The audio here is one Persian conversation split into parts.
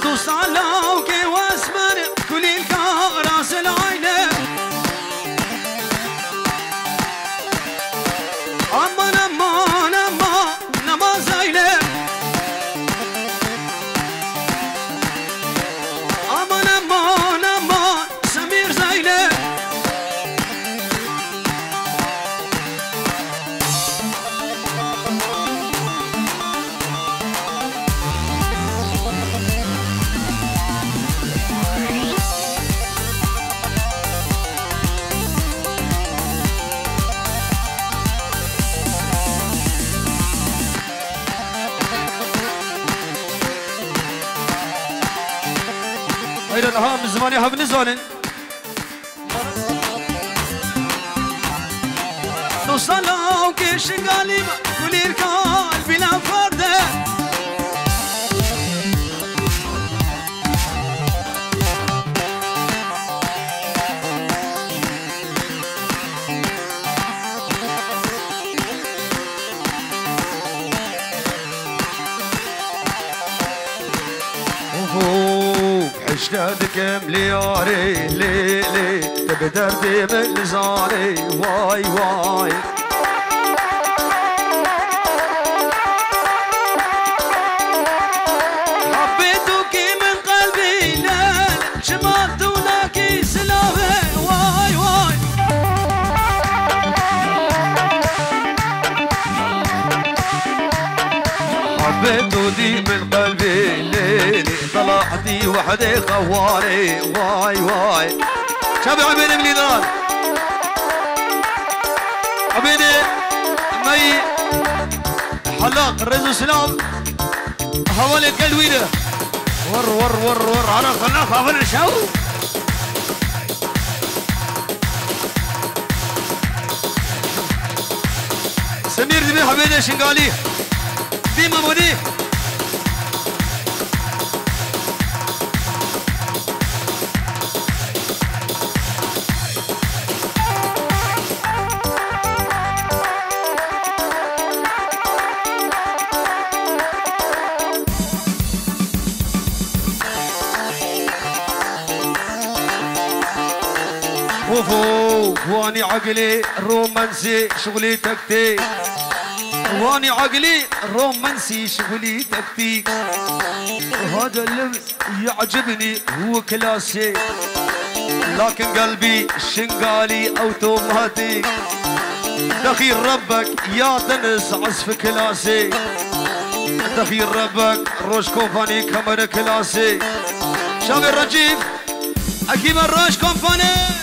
دوستالو که واسمر کلیل کاراس العینه امان امان امان نمازایله امان امان امان سمیر زایله ایران ها من زمانی هم نزانن دوستانم که شنگالیم کلیر کال بلا فرده اشتادك ملياري ليلي تبي دردي بالزاري واي واي حبيتك من قلبي لا شمعت ولك سلامي واي واي حبيتك من قلبي ليلي طلعتي وحدي خواري واي واي شابي عبيني من الإدارة عبيني مي حلاق الرئيس سلام حوالي الكلوينة ور على خلاق عمل شاو سمير دبي حبيني شنقالي ديما مودي واني عقلي رومانسي شغلي تكتيك واني عقلي رومانسي شغلي تكتيك وهذا اللبس يعجبني هو كلاسيك لكن قلبي شنقالي اوتوماتيك دخيل ربك يا دنس عزف كلاسيك دخيل ربك روش كومباني كاميرا كلاسيك شابي الرجيف اكيد الروش كومباني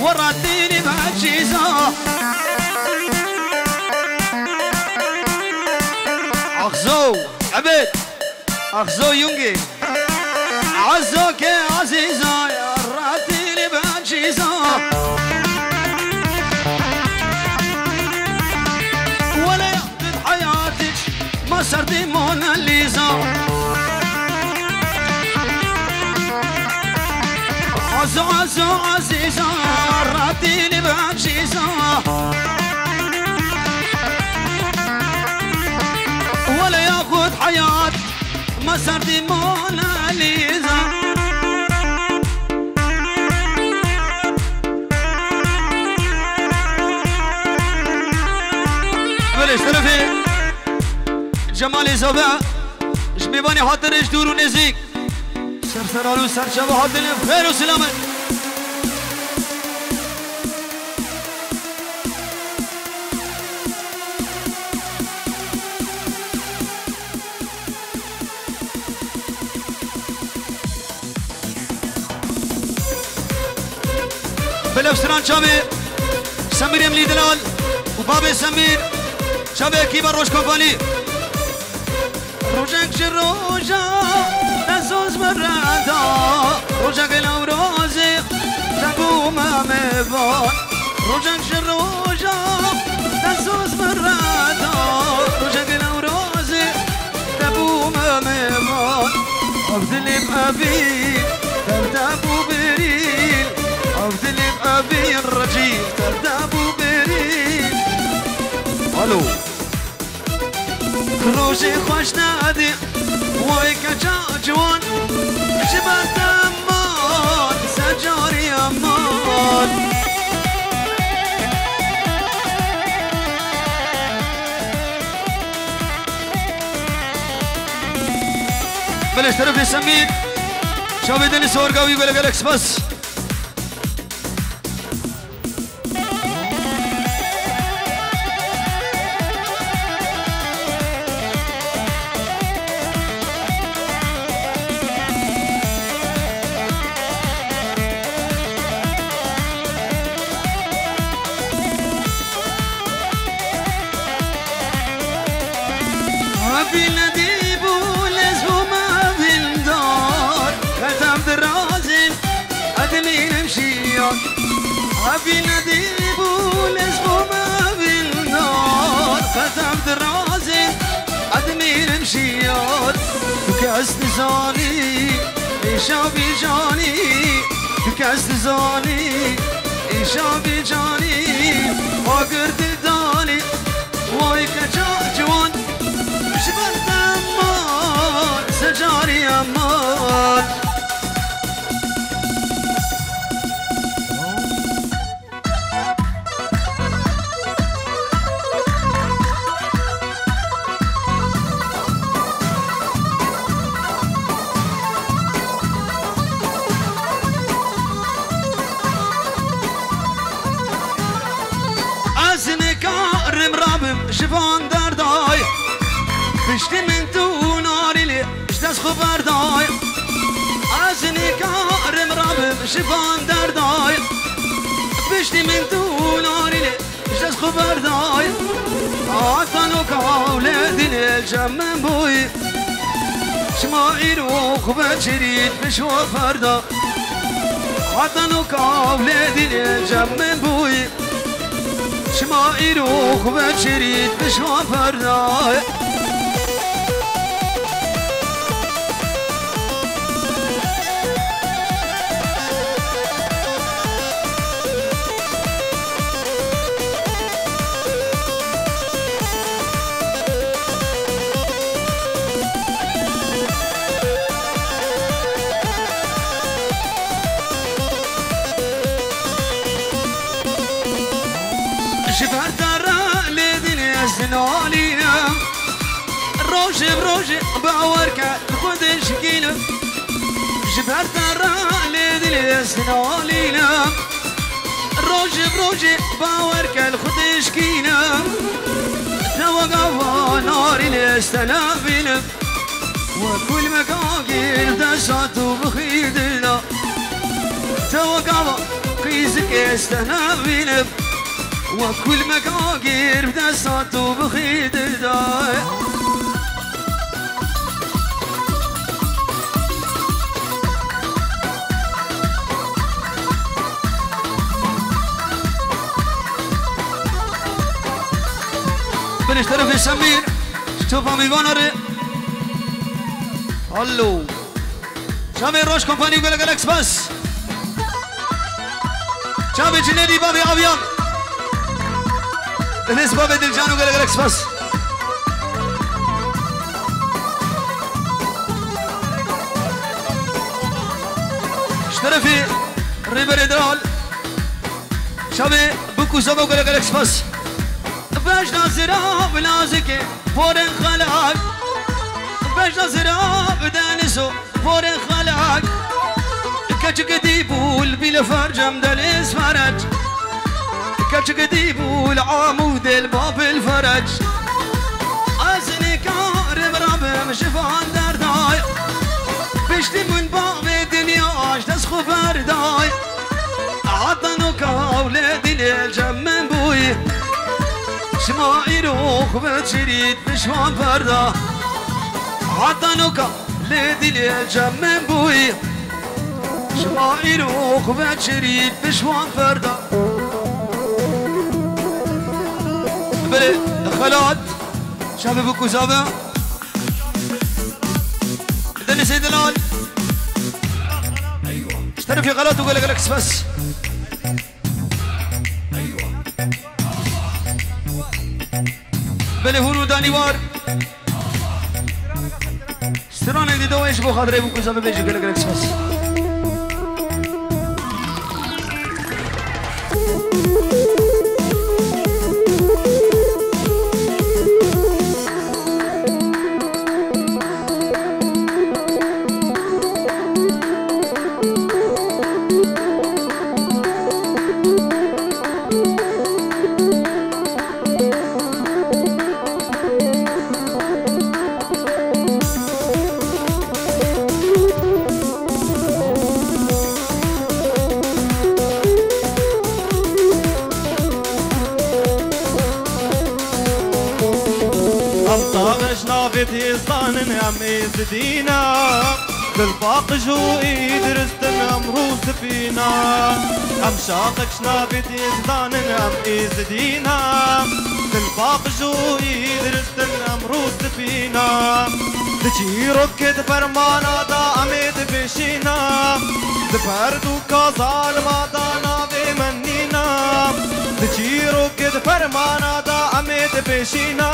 ورديني بعجيزة أخزو عبيد أخزو يونجي عزوك يا عزيزة يا رديني بعجيزة ولا يقضي حياتك ما صرتي موناليزا عزو عزو عزيزة رديني بعجيزة ولا ياخد حياة ما صرتي موناليزا بلش طرفي جمالي زوبع جميباني حاضر اجدور ونزيك سرسرالو سرشبه حاضر خير وسلامة بلفسران شابي سمير يملي دلال وبابي سمير شابي كيبر روش كومباني روجك شروجا تسوس برادا روجك الأوروزي تقوم مبان روجك شروجا تسوس برادا روجك الأوروزي تقوم مبان أبدلي بأبي تبدأ بريل أبدلي بأبي الرجيل تبدأ بريل ألو روشي خوش نادي ويكا جوان جبت أمان سجاري أمان بلش طرف السمين شابي دني صور قوي بلا جالكس بس أبي نديب والاسم ما بالنار ختم درازي أدمير مشيات كأس زاني إشابي جاني كأس زاني إشابي جاني وقرد داني واي كجا جوان شبت أمان سجاري أمان شفان درداي بشتي من تو ناري لي اشتاز خبر داي عزني كارم رابم شفان درداي بشتي من تو ناري لي اشتاز خبر داي عطانو كاولادي الجمن بوي شمائر وخبر شريد بشوى فردا عطانو كاولادي الجمن بوي شمائر وخبر شريد بشوى فردا شفت الرأي لدنيا سنالينا روجي بروجي بعورك خد شكينا شفت الرأي لدنيا سنالينا روجي بروجي بعورك خد شكينا توقف ناري الاستنابنا وكل مكاكين دساتو بخيدنا توقع قيزك يستهنبينب وكل مقاقير بدسات وبخيد داي بنشترف سمير شوفها ميبانر هلو شامي روش كومباني يقول لك الاكس بس شامي جنيدي بابي ابيض الناس بابي دلجان يقول لك الاكس بس اشترفي ريبر ادرال شامي بوكو زبا يقول لك الاكس بس باش نازرا بلازكي فورن خلاك باش نازرا بدانسو فورن خلاك كاتش قديبول بلا فرجم دل اسفرج كاتش قديبول عمود الباب الفرج ازني كارب رب مشفان درداي بشتي من باب الدنيا اش تسخو برداي عطنو كاولادي للجم من بوي شمائر وخبت شريد بشوان فردا عطنوكا ليدي للجم من بوي شمائر وخبت شريد بشوان فردا بلي خلات شافي بوكو زابا دني سيد الال اشتري في غلط وقال لك الاكس بس بله هورو دانیوار سترانه دی دویش بو خاطر بو کوزا بهش گله گله بس تيصانن عميز دينا بالباق جوئي درستن امروس فينا ام شاقك شنابت يزدانن عميز دينا بالباق جوئي درستن امروس فينا دجي ركد فرمانا دا اميد بشينا دفردو كازال ما دانا بمنينا دجي ركد فرمانا دا اميد بشينا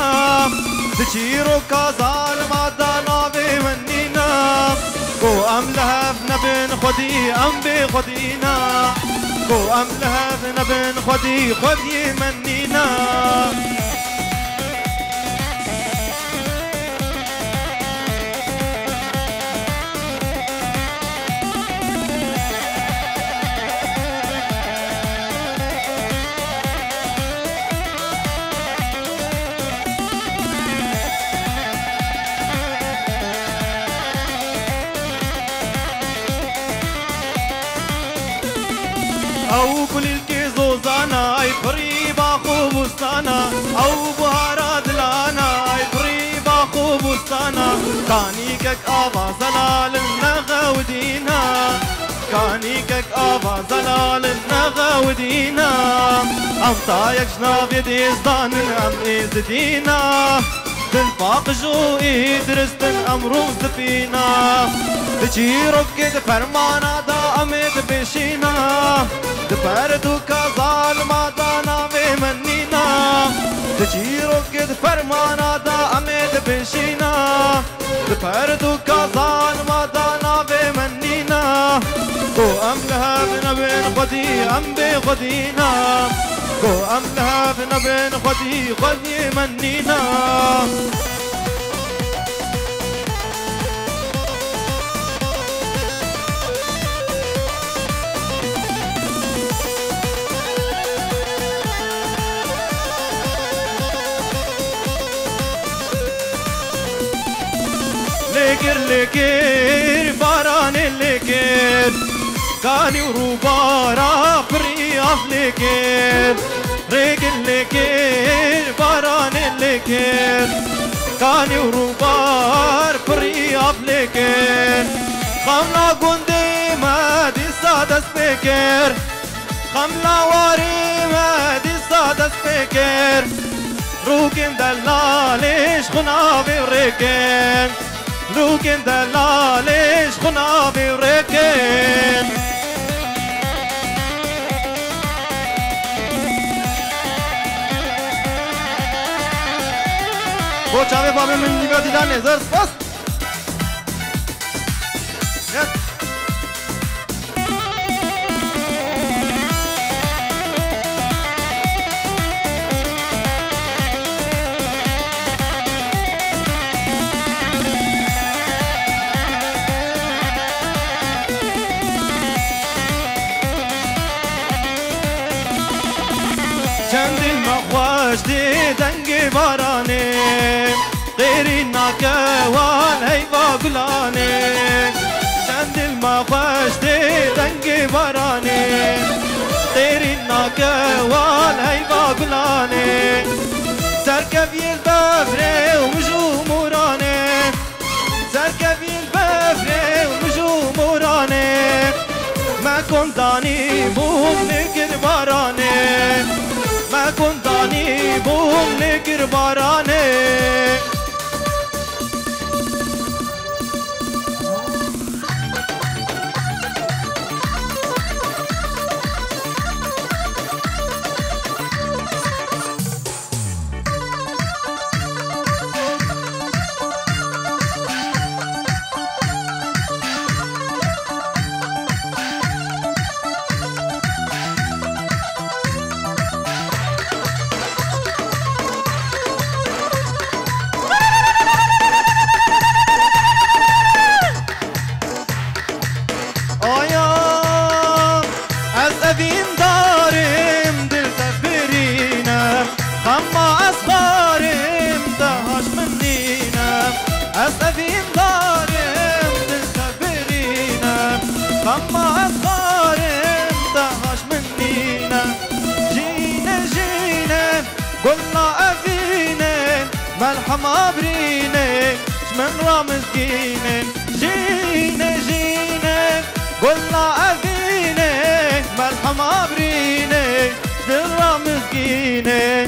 دجيرو كازال ما دانا بمنينا قو ام لهفنا بن خدي ام بخدينا قو ام لهفنا بن خدي خدي منينا او كل الكيزو زانا اي قريبا خوبستانا او بهارات لانا اي قريبا خوبستانا كانيكك ابا زلال النغا ودينا كانيكك ابا زلال النغا ودينا ام طايق جناب يدي زدان ام ازدينا بالباق جوئي درستن امروز فينا دجي ركد فرمانا دا امد بشينا دبردو كازال ما دانا بمنينا دجي ركد فرمانا دا امد بشينا دبردو كازال ما دانا بمنينا قو ام لهبنا بين خدي ام بخدينا قو ام لهبنا بين خدي خدي منينا لكر لكر باران لكر كاني وروبارا بري أفلكير ريقل لكير باران لكير كاني وروبار بري أفلكير خملا قندي ما دي سادة سبيكير خملا واري ما دي سادة سبيكير روكن دلالش خنابي وريكين روكن دلالش خنابي وريكين بو چاوه بابه من نگاه دیدن نظر سپاس چند المخواش دی دنگ بارانه غیری ناکوان هیوا گلانه چند المخواش دی دنگ بارانه غیری ناکوان هیوا گلانه سرکوی البفره و مجو مورانه سرکوی البفره و مجو مورانه ما كنتاني بوم نكر بارانه ما كنتاني بوم نكر بارانه أما أصغارم تهاش منينا جينا جينا قلنا أفينا ملحم أبرينا شمن رامز جينا جينا جينا قلنا أفينا ملحم أبرينا شمن رامز جينا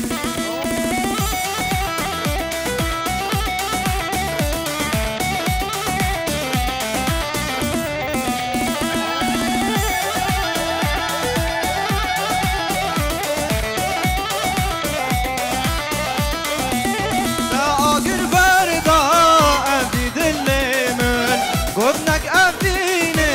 قبنك أفيني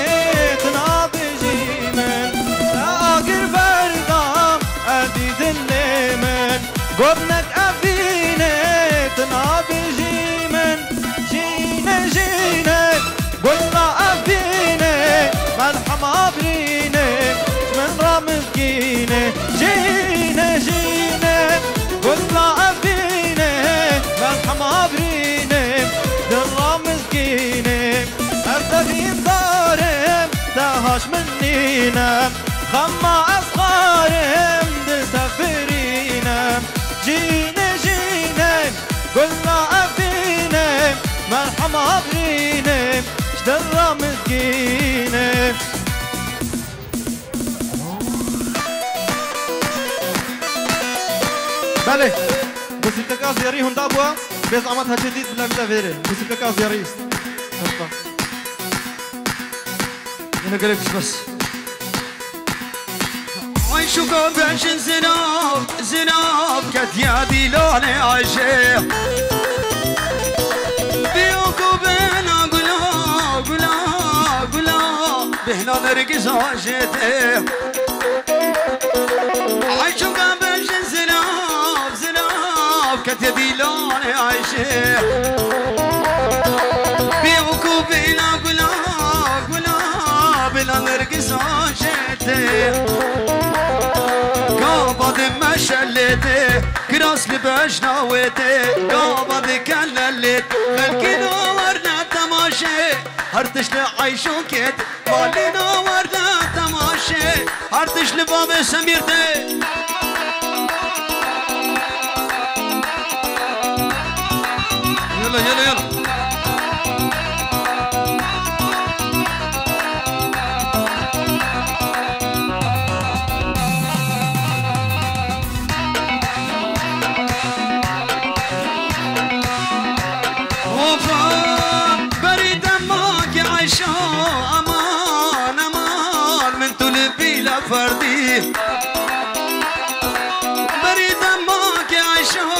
تنابي جيمن آخر فردام أديد الليمن قبنك أفيني تنابي جيمن جينا جينا قلنا أفيني ملحم أبريني من رامز جينا جينا جينا قلنا أفيني ملحم أبريني من رامز جينا أفتفين دارم تهاش منينا خما أصغارم دسافرينا جينا جينا قلنا أفينا مرحم أبرينا شدر مسكينا بله موسيقى كازياري هندا بوا بس عمت هجديد بلا متفيري موسيقى كازياري أنا قلبش بس عيشو كوبش زناب زناب كتيادي لوني عشيق بيوكو بينا قلا قلا قلا بهنا نرقص عشيتي عيشو كوبش زناب زناب كتيادي لوني عشيق بيوكو بينا قلا بلا نرقص عشيتي قابض ما شليتي كراس لباش ناويتي قابض كللت خلقي نورنا تماشي هرتش لعيشو كيت مالي نورنا تماشي هرتش لباب سمير دي يلا يلا يلا امان امان من تلبي لفردي بريد اماك عيشو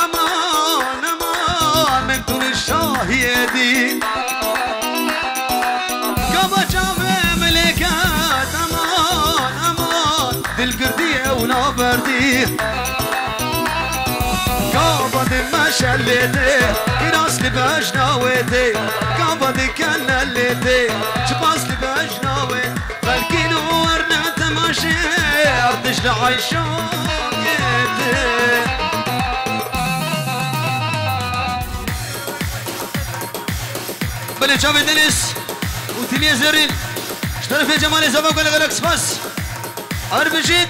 امان امان من تل الشاهيدي قبا جامع ملكات امان امان دل قردية ولا بردي قبا دم شليتي كراس لباش ناويتي قبا دي كان الليتي شباس لباش ناوي فالكين ورنا تماشي ارتش لعيشون بلي شافي دنيس وتليا زرين اشترف يا جمال زبا ولا غلق سباس اربجيت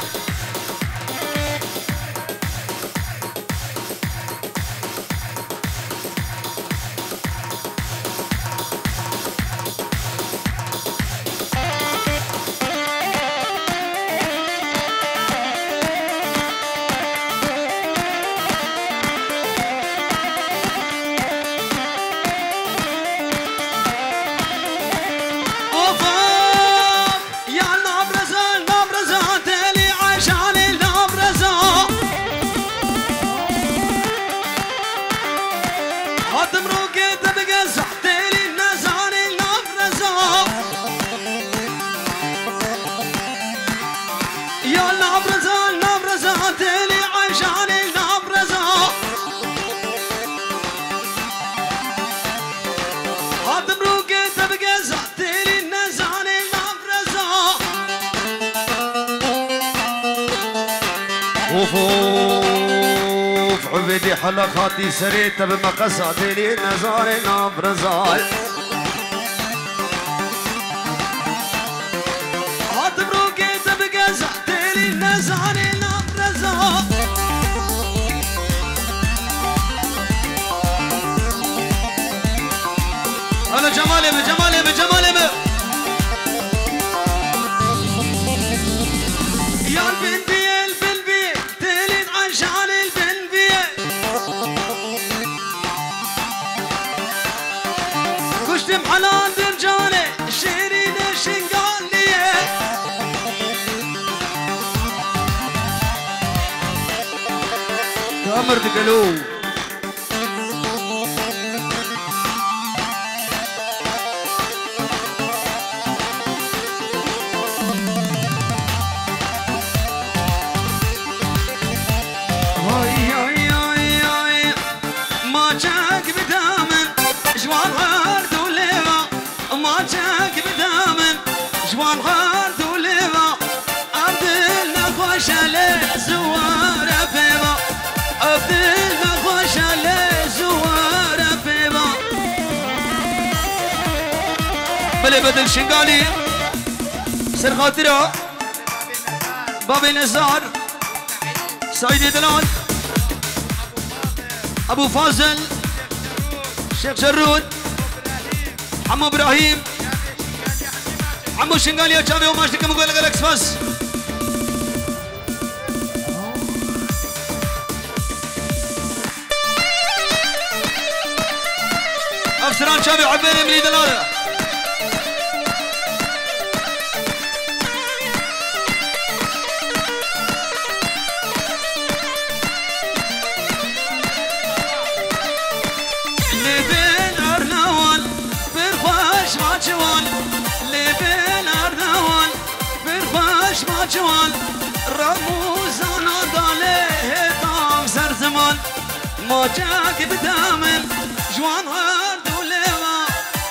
وفوف عبيدي حلقاتي سريت بمقصاتي لي نزاري نبرزال هاتبروكي تبقى زحتي لي نزاري نبرزال أنا جمالي بجمالي بجمالي يا البنتي حلال برجالي شيرين شنقالية تامر دقلو هاي هاي هاي هاي ما جاك بدامن جوان هارد ما جاك بدامن جوان غارد وليبا عبدالله خوش عليه زوار بيبا عبدالله خوش عليه زوار بيبا بلي بدل شنقالي سر خاطره بابي نزار سعيد دلال ابو فازل شيخ شرود عمو ابراهيم عمو شنقالي يا شامي وماشتكم وقول لك الاكسفاس افسران شامي عبيني من دلاله جوان رموزانا داله تام سر زمان ما جاك بدامن جوان هارد وليما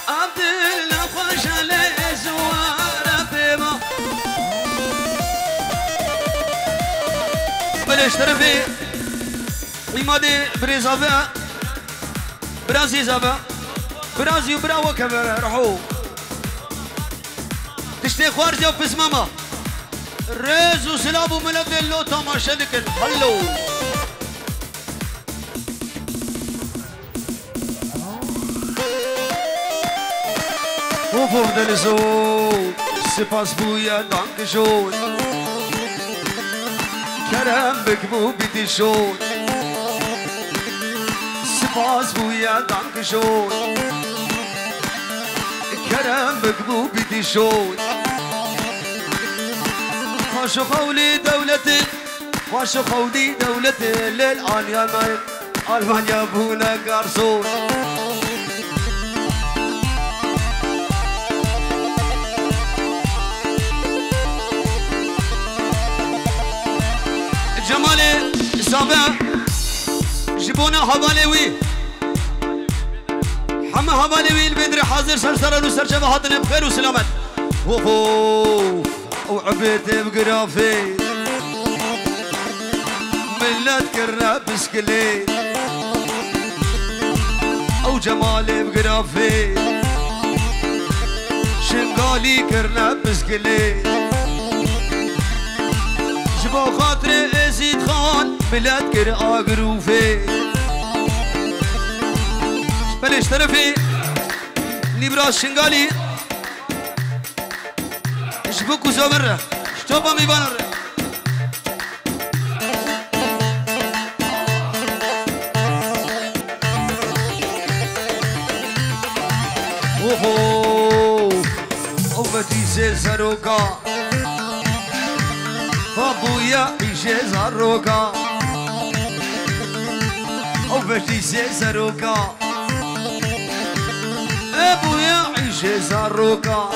عبدالله خوش عليه زوار بيما بلش طرفي ويمادي بريزافا برازي زافا برازي وبراوة كبر رحو تشتي خوارزي وفس ماما ريز وسلاب وملد اللو تماشا دكن هلو وفوق دلزو سپاس بویا دانک شد کرم بکبو بیدی شد سپاس بویا دانک شد کرم بکبو بیدی شد خوش قولي دولتي خوش قولي دولتي للألمانيا ألمانيا بونا قرصون جمالي سابع جبونا حباليوي حما حباليوي البدري حاضر سرسرن وسرجبه هاتنا بخير وسلامت وفو وعبيت بقرافي ملت كرنا بسكليت او جمالي بقرافي شنقالي كرنا بسكليت جبو خاطري ازيد خان ملت كر اقروفي بلش طرفي نبراس شنقالي شبكو زمرة شتوبا ميبانر اوهو اوفتي زروكا ابويا ايش زروكا اوفتي زروكا ابويا ايش زروكا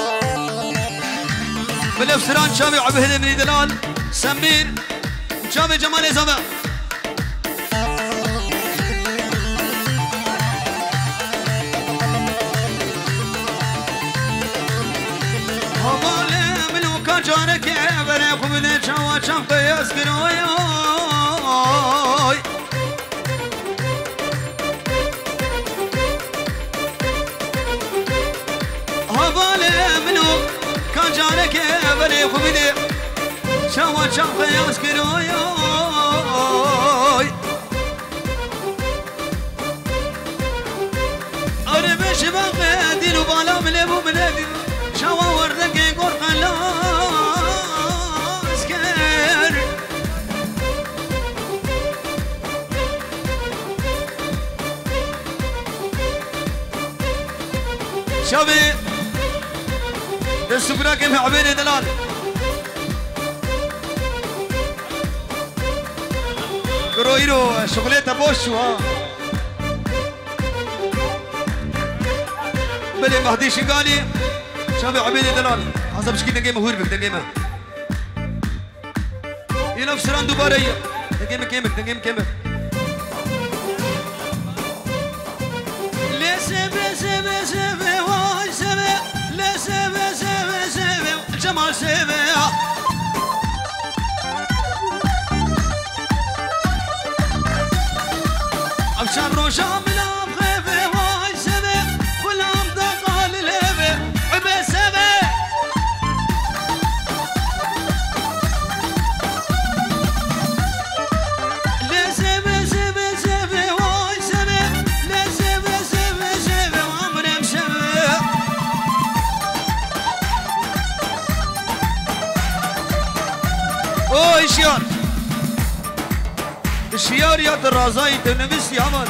بالافسران شامي عبهده من دلال سمير شامي جمال زما هوالي منو كان جارك بني خبني شوا شاف يسكروي هوالي منو كان جارك بني خبني شوا شاف يسكروي أربع شباب دينو بالا ملبو ملبي شوا وردك قرق لاسكر شابي السكرة كيف عبيني دلال كرويرو شغليته بوشو ها بلي مهدي شقالي شابي عبيني دلال حسب شكي دنقيمة هوربك دنقيمة يلف سران دوبارية دنقيمة كيمك دنقيمة كيمك لي سبي سبي سبي واي سبي لي سبي سبي سبي جمال سبي أبشر روشا من أبخيفي واي سبي غلام دقال الهبي عبي سبي لي سبي سبي سبي واي سبي لي سبي سبي سبي وعمري مشبي اوه شيار الشيار يا الرازاي تنفس يا عمر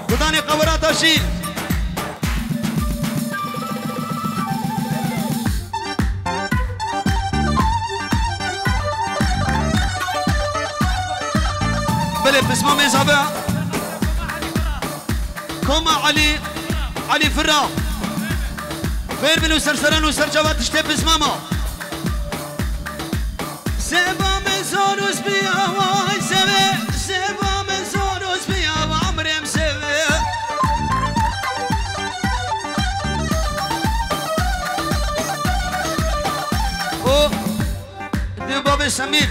خداني قبرات اشيل بلي بسمه من سابع كوما علي فرا غير من سرسران وسرجوات تشتب بسمامه سبا من زوروس بيا واي سبي سبا من زوروس بيا وعمري مسبي او دي بابي سمير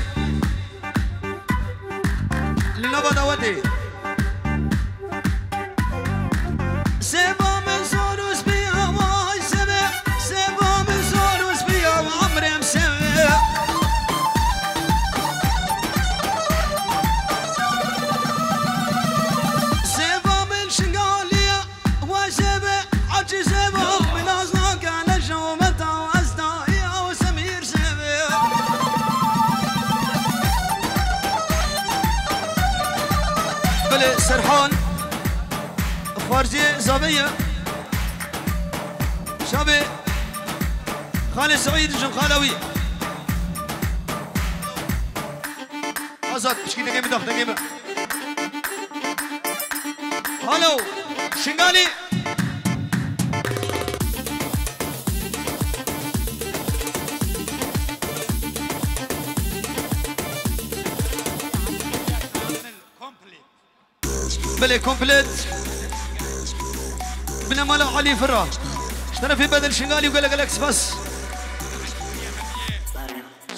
لنبا داوتي سبا من زوروس بيا واي سبي سبا من زوروس بيا وعمري مسبي فرحان خارجي زابية شابي خالد سعيد الجنخالوي آزاد مشكلة جيمة داخل جيمة هلو شنغالي بلي كومبليت من مالا علي فرا اشترى في بدل شنغالي وقال لك الاكس بس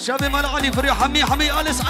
شابي مالا علي فرا حمي انس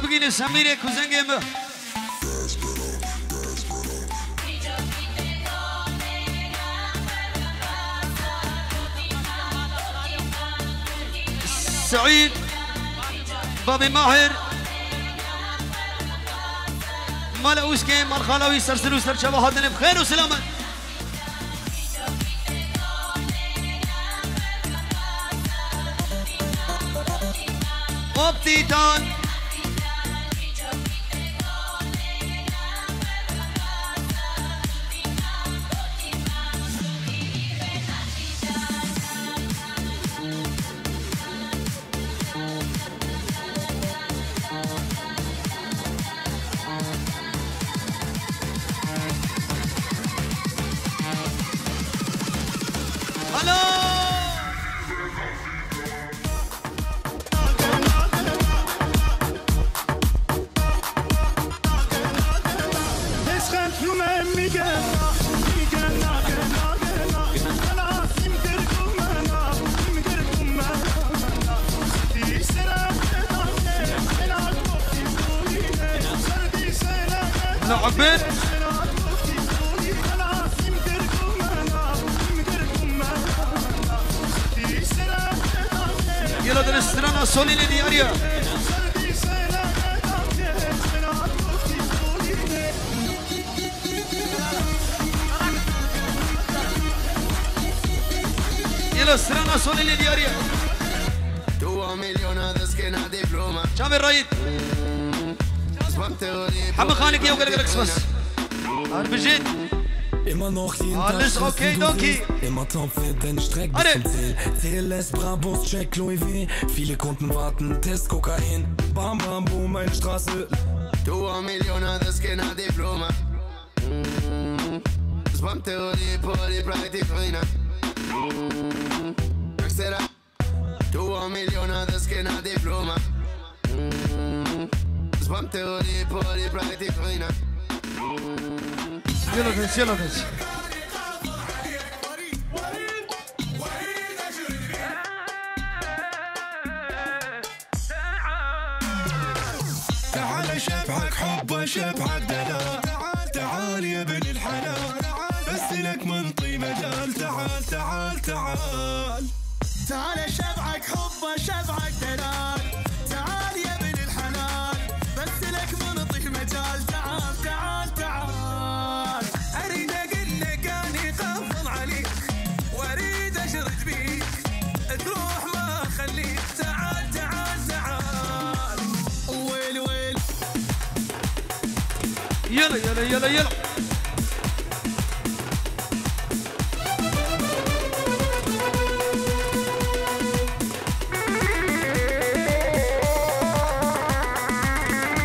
بقيني سميري كوزن جيمه سعيد بابي ماهر مال اوسكي مال خالاوي سرسلو سرشبه هادن بخير وسلامه اوبتيتان لعبين يلا درسترانا سوليني دياريا يلا استرانا سوليني دياريا شامل رايد حمد خانك يا وقال لك بس بجد Immer noch jeden alles Tag okay, Doki. Immer topfit, denn ich streck bis zum Ziel. CLS, Brabus, Check, Louis V. Viele Kunden warten, Test, Kokain. Bam, bam, boom, meine Straße. Du a Millioner, das Kinder Diploma. Swam Theorie, Poli, Praktik, Ruine. Du a Millioner, das Kinder Diploma. Swam Theorie, Poli, Praktik, Ruine. يلا بس يلا بس تعال شبعك حب شبعك دلال. تعال يا ابن الحلال، بس لك منطي مجال. تعال تعال تعال تعال شبعك حب شبعك دلال. تعال يا ابن الحلال، بس لك منطي مجال. تعال تعال تعال اريد اقول لك اني قفل عليك، واريد اشرد بيك تروح ما اخليك. تعال تعال تعال ويل ويل يلا يلا يلا يلا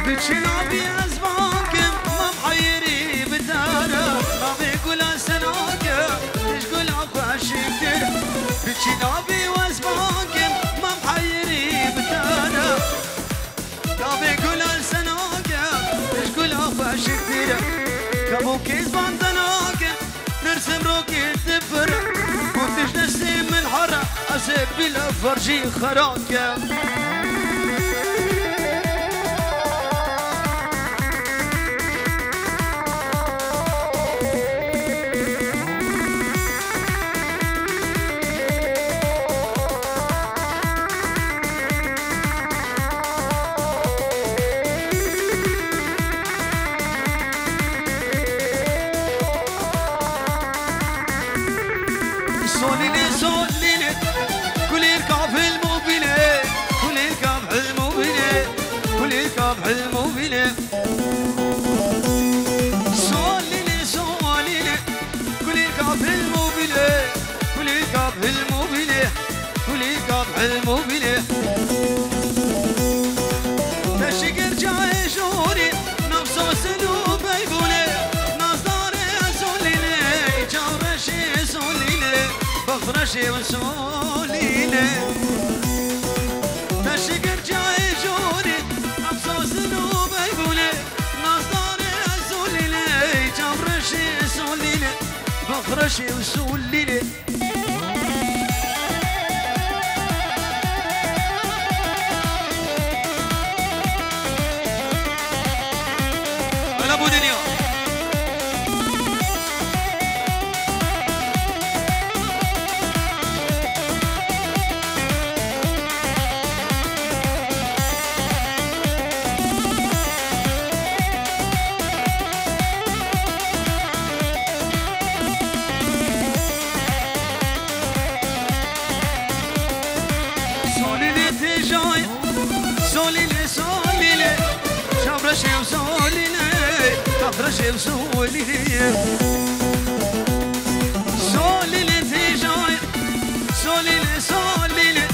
بتشنابي أزبانكم ما محيري بدارة. ما بيقول سناكم تشقول عفاشك. بتشنابي وأزبانكم ما محيري بدارة. ما بيقول سناكم تشقول عفاشك. فرجي خراكة الموبيلة تشكر جاي جوري نفسه سلوب يقولي نصدر سوليلي جورشي سوليلي بخرشي وسوليلي تشكر جاي جوري نفسه سلوب يقولي نصدر سوليلي جورشي سوليلي بخرشي وسوليلي شيء وسولينا تقرا شيء وسولينا سولينا تيجاي سولينا سولينا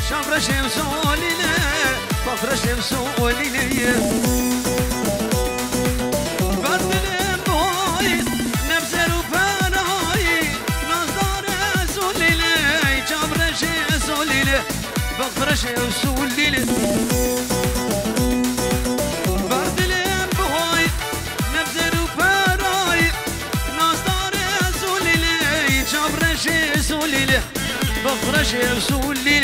شابرا شيء وسولينا تقرا شيء وسولينا بردنا بهاي نبزر وبناي نصدر سولينا شابرا شيء سولينا تقرا شيء وسولينا بخرج سولي